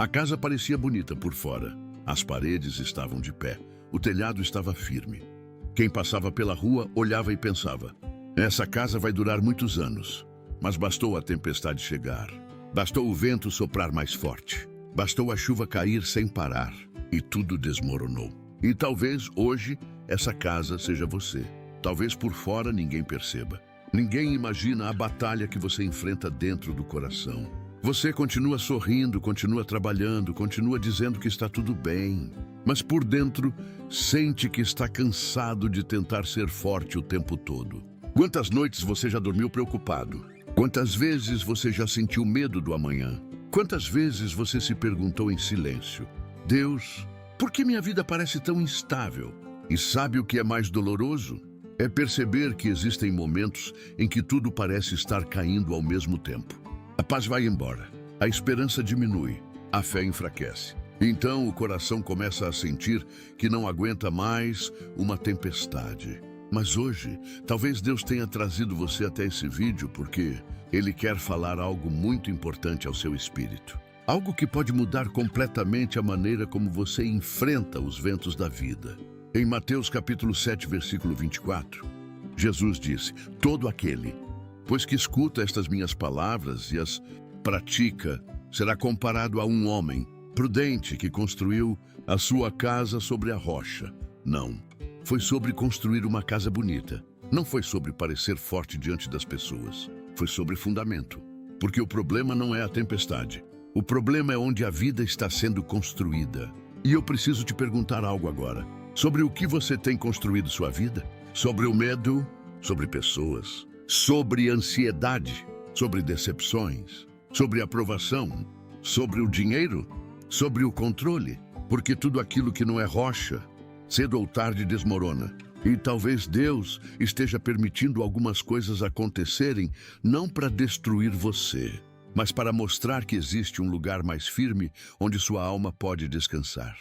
A casa parecia bonita por fora. As paredes estavam de pé. O telhado estava firme. Quem passava pela rua olhava e pensava: essa casa vai durar muitos anos. Mas bastou a tempestade chegar. Bastou o vento soprar mais forte. Bastou a chuva cair sem parar. E tudo desmoronou. E talvez hoje essa casa seja você. Talvez por fora ninguém perceba. Ninguém imagina a batalha que você enfrenta dentro do coração. Você continua sorrindo, continua trabalhando, continua dizendo que está tudo bem. Mas por dentro, sente que está cansado de tentar ser forte o tempo todo. Quantas noites você já dormiu preocupado? Quantas vezes você já sentiu medo do amanhã? Quantas vezes você se perguntou em silêncio: Deus, por que minha vida parece tão instável? E sabe o que é mais doloroso? É perceber que existem momentos em que tudo parece estar caindo ao mesmo tempo. A paz vai embora, a esperança diminui, a fé enfraquece. Então o coração começa a sentir que não aguenta mais uma tempestade. Mas hoje, talvez Deus tenha trazido você até esse vídeo porque Ele quer falar algo muito importante ao seu espírito. Algo que pode mudar completamente a maneira como você enfrenta os ventos da vida. Em Mateus capítulo 7, versículo 24, Jesus disse: todo aquele, pois que escuta estas minhas palavras e as pratica, será comparado a um homem prudente que construiu a sua casa sobre a rocha. Não, foi sobre construir uma casa bonita. Não foi sobre parecer forte diante das pessoas. Foi sobre fundamento. Porque o problema não é a tempestade. O problema é onde a vida está sendo construída. E eu preciso te perguntar algo agora. Sobre o que você tem construído sua vida? Sobre o medo? Sobre pessoas? Sobre ansiedade? Sobre decepções? Sobre aprovação? Sobre o dinheiro? Sobre o controle? Porque tudo aquilo que não é rocha, cedo ou tarde desmorona. E talvez Deus esteja permitindo algumas coisas acontecerem, não para destruir você, mas para mostrar que existe um lugar mais firme onde sua alma pode descansar.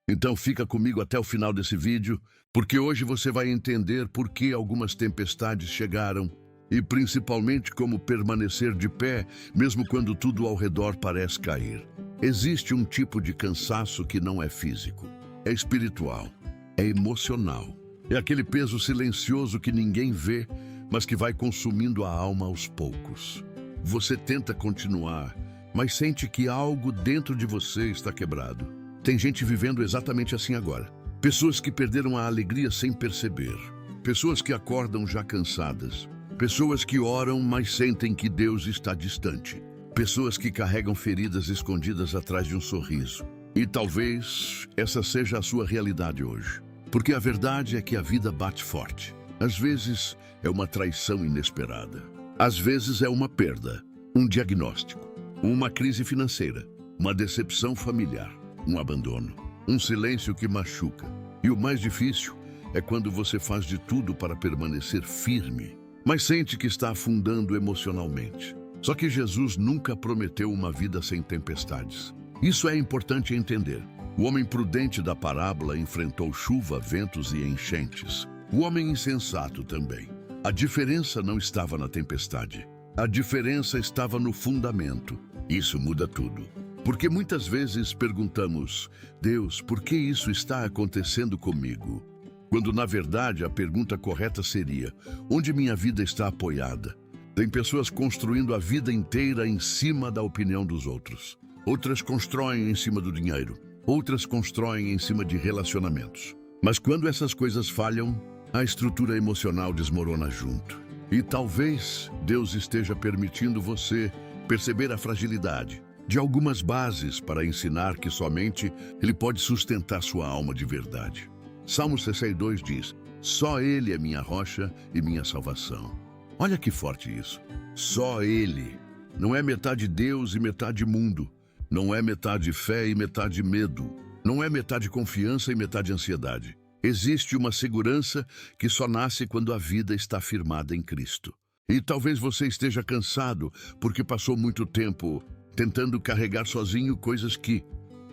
Então fica comigo até o final desse vídeo, porque hoje você vai entender por que algumas tempestades chegaram e principalmente como permanecer de pé, mesmo quando tudo ao redor parece cair. Existe um tipo de cansaço que não é físico, é espiritual, é emocional. É aquele peso silencioso que ninguém vê, mas que vai consumindo a alma aos poucos. Você tenta continuar, mas sente que algo dentro de você está quebrado. Tem gente vivendo exatamente assim agora. Pessoas que perderam a alegria sem perceber. Pessoas que acordam já cansadas. Pessoas que oram, mas sentem que Deus está distante. Pessoas que carregam feridas escondidas atrás de um sorriso. E talvez essa seja a sua realidade hoje. Porque a verdade é que a vida bate forte. Às vezes é uma traição inesperada. Às vezes é uma perda, um diagnóstico, uma crise financeira, uma decepção familiar, um abandono, um silêncio que machuca. E o mais difícil é quando você faz de tudo para permanecer firme, mas sente que está afundando emocionalmente. Só que Jesus nunca prometeu uma vida sem tempestades. Isso é importante entender. O homem prudente da parábola enfrentou chuva, ventos e enchentes. O homem insensato também. A diferença não estava na tempestade. A diferença estava no fundamento. Isso muda tudo. Porque muitas vezes perguntamos: Deus, por que isso está acontecendo comigo? Quando na verdade a pergunta correta seria: onde minha vida está apoiada? Tem pessoas construindo a vida inteira em cima da opinião dos outros. Outras constroem em cima do dinheiro. Outras constroem em cima de relacionamentos. Mas quando essas coisas falham, a estrutura emocional desmorona junto. E talvez Deus esteja permitindo você perceber a fragilidade de algumas bases para ensinar que somente Ele pode sustentar sua alma de verdade. Salmo 62 diz: só Ele é minha rocha e minha salvação. Olha que forte isso. Só Ele. Não é metade Deus e metade mundo. Não é metade fé e metade medo. Não é metade confiança e metade ansiedade. Existe uma segurança que só nasce quando a vida está firmada em Cristo. E talvez você esteja cansado porque passou muito tempo tentando carregar sozinho coisas que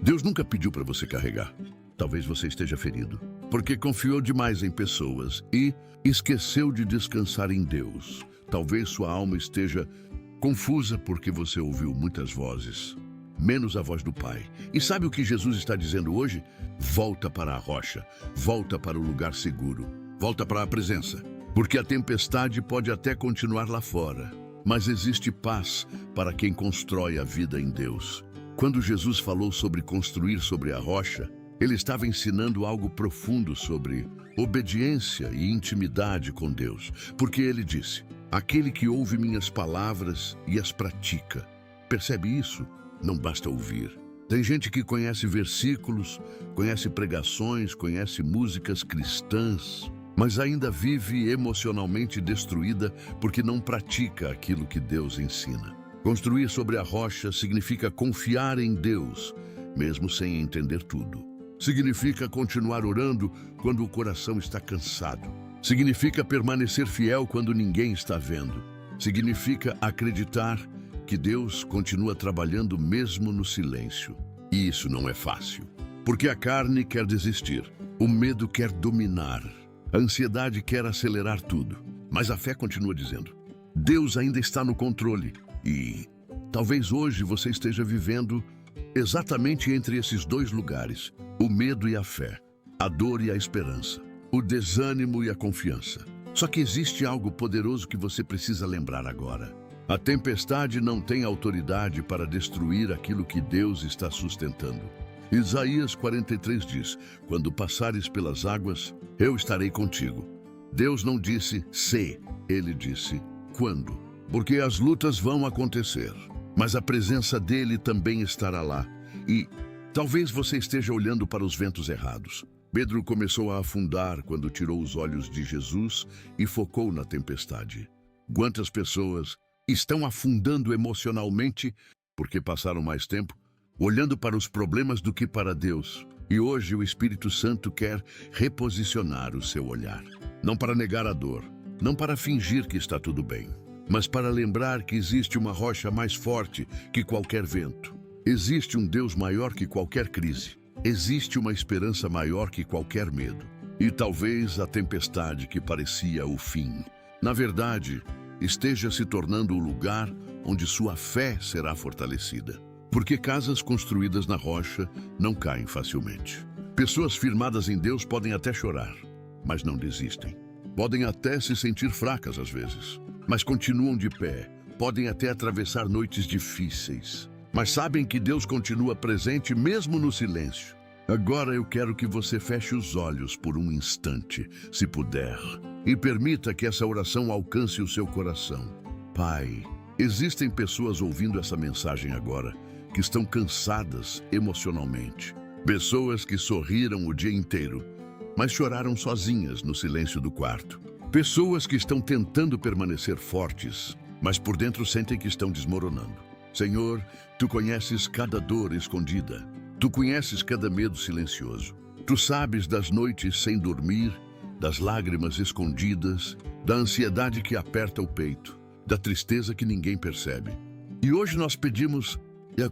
Deus nunca pediu para você carregar. Talvez você esteja ferido porque confiou demais em pessoas e esqueceu de descansar em Deus. Talvez sua alma esteja confusa porque você ouviu muitas vozes. menos a voz do Pai. E sabe o que Jesus está dizendo hoje? Volta para a rocha, volta para o lugar seguro, volta para a presença. Porque a tempestade pode até continuar lá fora, mas existe paz para quem constrói a vida em Deus. Quando Jesus falou sobre construir sobre a rocha, ele estava ensinando algo profundo sobre obediência e intimidade com Deus. Porque ele disse: aquele que ouve minhas palavras e as pratica. Percebe isso? Não basta ouvir. Tem gente que conhece versículos, conhece pregações, conhece músicas cristãs, mas ainda vive emocionalmente destruída porque não pratica aquilo que Deus ensina. Construir sobre a rocha significa confiar em Deus, mesmo sem entender tudo. Significa continuar orando quando o coração está cansado. Significa permanecer fiel quando ninguém está vendo. Significa acreditar que Deus continua trabalhando mesmo no silêncio. E isso não é fácil, porque a carne quer desistir, o medo quer dominar, a ansiedade quer acelerar tudo. Mas a fé continua dizendo: Deus ainda está no controle. E talvez hoje você esteja vivendo exatamente entre esses dois lugares, o medo e a fé, a dor e a esperança, o desânimo e a confiança. Só que existe algo poderoso que você precisa lembrar agora. A tempestade não tem autoridade para destruir aquilo que Deus está sustentando. Isaías 43 diz: quando passares pelas águas, eu estarei contigo. Deus não disse se, ele disse quando. Porque as lutas vão acontecer, mas a presença dele também estará lá. E talvez você esteja olhando para os ventos errados. Pedro começou a afundar quando tirou os olhos de Jesus e focou na tempestade. Quantas pessoas estão afundando emocionalmente porque passaram mais tempo olhando para os problemas do que para Deus? E hoje o Espírito Santo quer reposicionar o seu olhar. Não para negar a dor, não para fingir que está tudo bem, mas para lembrar que existe uma rocha mais forte que qualquer vento. Existe um Deus maior que qualquer crise. Existe uma esperança maior que qualquer medo. E talvez a tempestade que parecia o fim, na verdade, esteja se tornando o lugar onde sua fé será fortalecida. Porque casas construídas na rocha não caem facilmente. Pessoas firmadas em Deus podem até chorar, mas não desistem. Podem até se sentir fracas às vezes, mas continuam de pé. Podem até atravessar noites difíceis, mas sabem que Deus continua presente mesmo no silêncio. Agora eu quero que você feche os olhos por um instante, se puder, e permita que essa oração alcance o seu coração. Pai, existem pessoas ouvindo essa mensagem agora que estão cansadas emocionalmente. Pessoas que sorriram o dia inteiro, mas choraram sozinhas no silêncio do quarto. Pessoas que estão tentando permanecer fortes, mas por dentro sentem que estão desmoronando. Senhor, Tu conheces cada dor escondida. Tu conheces cada medo silencioso. Tu sabes das noites sem dormir, das lágrimas escondidas, da ansiedade que aperta o peito, da tristeza que ninguém percebe. E hoje nós pedimos: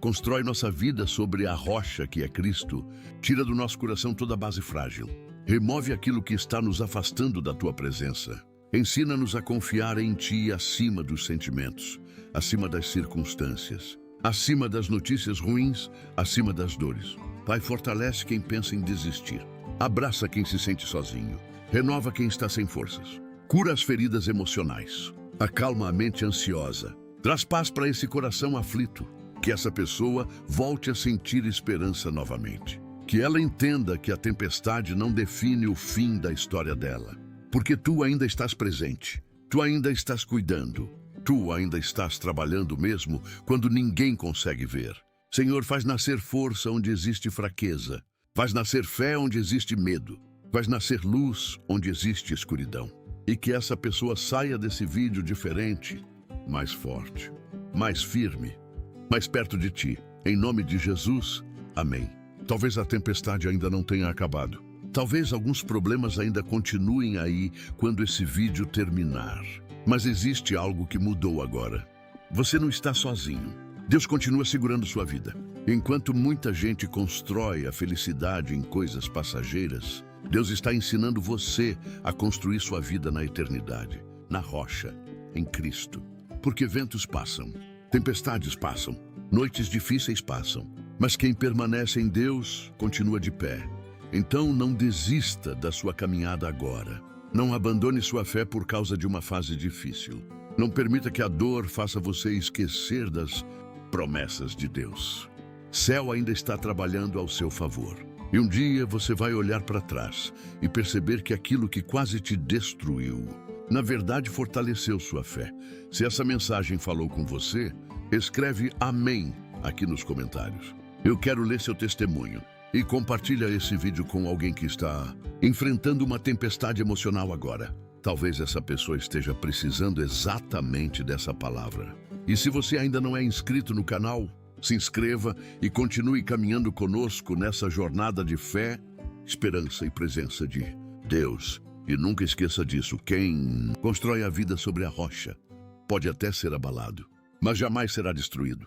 constrói nossa vida sobre a rocha que é Cristo. Tira do nosso coração toda a base frágil. Remove aquilo que está nos afastando da Tua presença. Ensina-nos a confiar em Ti acima dos sentimentos, acima das circunstâncias, acima das notícias ruins, acima das dores. Pai, fortalece quem pensa em desistir. Abraça quem se sente sozinho. Renova quem está sem forças. Cura as feridas emocionais. Acalma a mente ansiosa. Traz paz para esse coração aflito. Que essa pessoa volte a sentir esperança novamente. Que ela entenda que a tempestade não define o fim da história dela. Porque Tu ainda estás presente. Tu ainda estás cuidando. Tu ainda estás trabalhando mesmo quando ninguém consegue ver. Senhor, faz nascer força onde existe fraqueza. Faz nascer fé onde existe medo. Faz nascer luz onde existe escuridão. E que essa pessoa saia desse vídeo diferente, mais forte, mais firme, mais perto de Ti. Em nome de Jesus, amém. Talvez a tempestade ainda não tenha acabado. Talvez alguns problemas ainda continuem aí quando esse vídeo terminar. Mas existe algo que mudou agora. Você não está sozinho. Deus continua segurando sua vida. Enquanto muita gente constrói a felicidade em coisas passageiras, Deus está ensinando você a construir sua vida na eternidade, na rocha, em Cristo. Porque ventos passam, tempestades passam, Noites difíceis passam, mas quem permanece em Deus continua de pé. Então não desista da sua caminhada agora. Não abandone sua fé por causa de uma fase difícil. Não permita que a dor faça você esquecer das promessas de Deus. Céu ainda está trabalhando ao seu favor. E um dia você vai olhar para trás e perceber que aquilo que quase te destruiu, na verdade fortaleceu sua fé. Se essa mensagem falou com você, escreve amém aqui nos comentários. Eu quero ler seu testemunho. E compartilha esse vídeo com alguém que está enfrentando uma tempestade emocional agora. Talvez essa pessoa esteja precisando exatamente dessa palavra. E se você ainda não é inscrito no canal, se inscreva e continue caminhando conosco nessa jornada de fé, esperança e presença de Deus. E nunca esqueça disso, quem constrói a vida sobre a rocha pode até ser abalado, mas jamais será destruído.